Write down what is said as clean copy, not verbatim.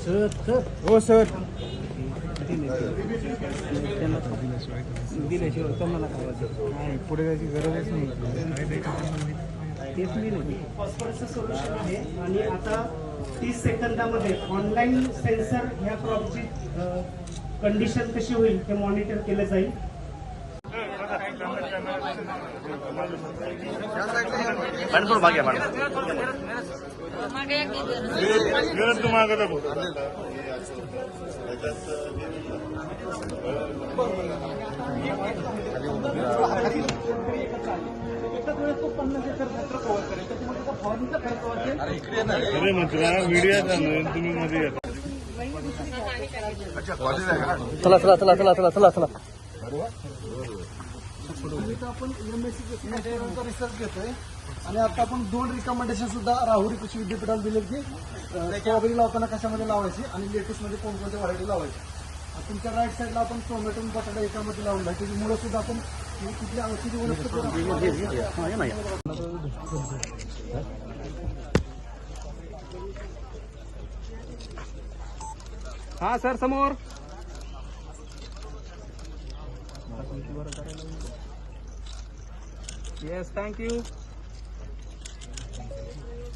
हो सर. दिल्याशिवाय तुम्हाला काय पुढे जायची गरजच नाही. तेच मी नाही. फॉस्फरसचं सोल्युशन आहे आणि आता 30 सेकंदामध्ये ऑनलाईन सेन्सर ह्या क्रॉपची कंडिशन कशी होईल हे मॉनिटर केलं जाईल. चला चला चला चला चला चला चला. आपण रिसर्च घेतोय आणि आता आपण 2 रिकमेंडेशन सुद्धा राहुरी कृषी विद्यापीठाला दिले की स्ट्रॉबेरी लावताना कशामध्ये लावायची आणि लेटेस्ट मध्ये कोणकोणत्या व्हरायटी लावायची. तुमच्या राईट साईडला आपण टोमॅटो बटाटा एकामध्ये लावून त्याची मुळे सुद्धा आपण किती वनस्पती. हा सर समोर. Yes thank you.